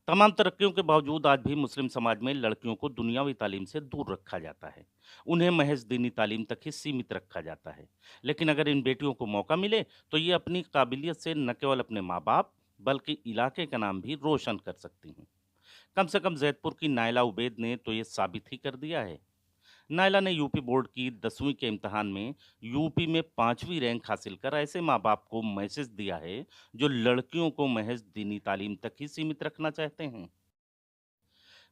तमाम तरक्कियों के बावजूद आज भी मुस्लिम समाज में लड़कियों को दुनियावी तालीम से दूर रखा जाता है। उन्हें महज दीनी तालीम तक ही सीमित रखा जाता है। लेकिन अगर इन बेटियों को मौका मिले तो ये अपनी काबिलियत से न केवल अपने माँ बाप बल्कि इलाके का नाम भी रोशन कर सकती हैं। कम से कम जैदपुर की नायला उबैद ने तो ये साबित ही कर दिया है। नायला ने यूपी बोर्ड की 10वीं के इम्तिहान में यूपी में 5वीं रैंक हासिल कर ऐसे माँ बाप को मैसेज दिया है जो लड़कियों को महज दीनी तालीम तक ही सीमित रखना चाहते हैं।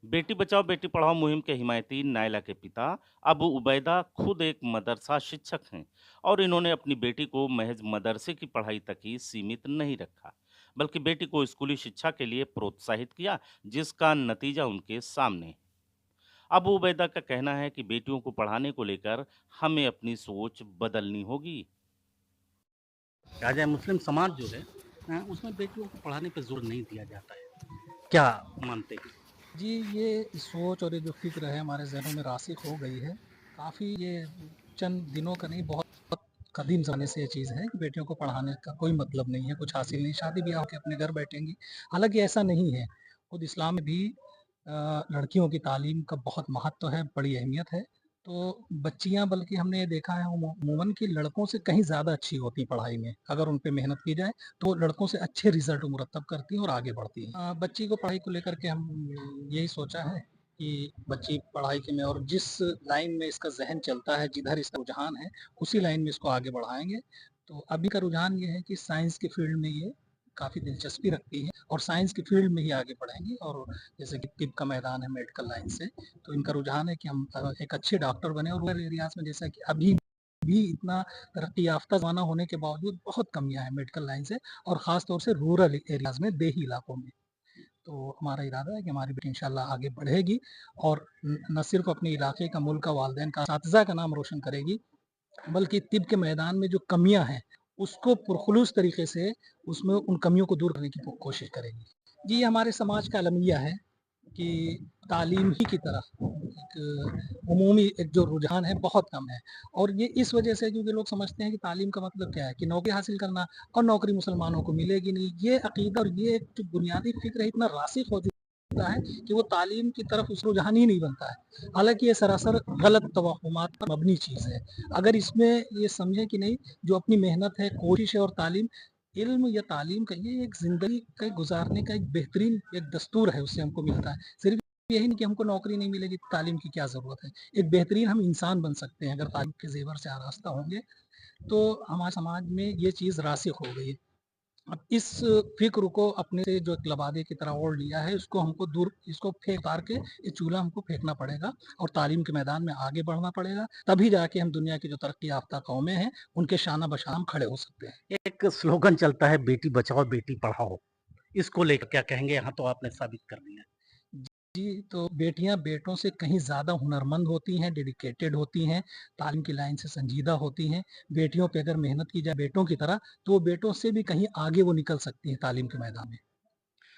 बेटी बचाओ बेटी पढ़ाओ मुहिम के हिमायती नायला के पिता अबू उबैदा खुद एक मदरसा शिक्षक हैं और इन्होंने अपनी बेटी को महज मदरसे की पढ़ाई तक ही सीमित नहीं रखा, बल्कि बेटी को स्कूली शिक्षा के लिए प्रोत्साहित किया, जिसका नतीजा उनके सामने है। अबू उबैदा का कहना है कि बेटियों को पढ़ाने को लेकर हमें अपनी सोच बदलनी होगी। कहा जाए मुस्लिम समाज जो है उसमें बेटियों को पढ़ाने पर जोर नहीं दिया जाता है, क्या मानते हैं? जी, ये सोच और ये जो फ़िक्र है हमारे ज़हनों में रासिख़ हो गई है। काफ़ी ये चंद दिनों का नहीं, बहुत कदीम ज़माने से ये चीज़ है कि बेटियों को पढ़ाने का कोई मतलब नहीं है, कुछ हासिल नहीं, शादी-ब्याह होके अपने घर बैठेंगी। हालाँकि ऐसा नहीं है, खुद इस्लाम में भी लड़कियों की तालीम का बहुत महत्व है, बड़ी अहमियत है। तो बच्चियाँ, बल्कि हमने ये देखा है अमूमन कि लड़कों से कहीं ज़्यादा अच्छी होती हैं पढ़ाई में, अगर उन पे मेहनत की जाए, तो लड़कों से अच्छे रिज़ल्ट मुरत्तब करती हैं और आगे बढ़ती हैं। बच्ची को पढ़ाई को लेकर के हम यही सोचा है कि बच्ची पढ़ाई के में और जिस लाइन में इसका ज़हन चलता है, जिधर इसका रुझान है, उसी लाइन में इसको आगे बढ़ाएँगे। तो अभी का रुझान ये है कि साइंस के फ़ील्ड में ये काफ़ी दिलचस्पी रखती है और साइंस के फ़ील्ड में ही आगे बढ़ेंगी, और जैसे कि तिब का मैदान है मेडिकल लाइन से, तो इनका रुझान है कि हम एक अच्छे डॉक्टर बने। और रूरल एरियाज़ में जैसा कि अभी भी इतना तरक्की याफ़्ता ज़माना होने के बावजूद बहुत कमियाँ हैं मेडिकल लाइन से, और ख़ास तौर से रूरल एरियाज़ में, देही इलाकों में। तो हमारा इरादा है कि हमारी बेटी इंशाअल्लाह आगे बढ़ेगी और न सिर्फ़ अपने इलाके का, मुल्क का, वालिदैन का, असातिज़ा का नाम रोशन करेगी, बल्कि तिब के मैदान में जो कमियाँ हैं, उसको पुरख़ुलूस तरीक़े से उसमें उन कमियों को दूर करने की कोशिश करेगी। जी, ये हमारे समाज का अलमिया है कि तालीम ही की तरफ एक उमूमी एक जो रुझान है बहुत कम है, और ये इस वजह से क्योंकि लोग समझते हैं कि तालीम का मतलब क्या है कि नौकरी हासिल करना, और नौकरी मुसलमानों को मिलेगी नहीं। ये अक़ीदा और ये एक जो बुनियादी फ़िक्र है इतना रासिख़ हो चुका है कि वो तालीम की तरफ उस रुझान ही नहीं बनता है। हालाँकि ये सरासर गलत तवहुमात पर मबनी चीज़ है। अगर इसमें ये समझें कि नहीं, जो अपनी मेहनत है, कोशिश है और तालीम, इल्म या तालीम का ये एक ज़िंदगी का गुज़ारने का एक बेहतरीन एक दस्तूर है, उससे हमको मिलता है। सिर्फ़ यही नहीं कि हमको नौकरी नहीं मिलेगी, तालीम की क्या ज़रूरत है। एक बेहतरीन हम इंसान बन सकते हैं अगर तालीम के ज़ेवर से आरास्ता होंगे, तो हमारे समाज में ये चीज़ रासिख़ हो गई है। अब इस फ़िक्र को अपने से जो एक लबादे की तरह ओढ़ लिया है, इसको हमको दूर, इसको फेंक उतार के ये चूल्हा हमको फेंकना पड़ेगा और तालीम के मैदान में आगे बढ़ना पड़ेगा। तभी जाके हम दुनिया की जो तरक्की याफ़्ता कौमें हैं, उनके शाना बशाना हम खड़े हो सकते हैं। एक स्लोगन चलता है बेटी बचाओ बेटी पढ़ाओ, इसको लेकर क्या कहेंगे? यहाँ तो आपने साबित कर दिया। जी, तो बेटियाँ बेटों से कहीं ज़्यादा हुनरमंद होती हैं, डेडिकेटेड होती हैं, तालीम की लाइन से संजीदा होती हैं। बेटियों पे अगर मेहनत की जाए बेटों की तरह, तो वो बेटों से भी कहीं आगे वो निकल सकती हैं तालीम के मैदान में।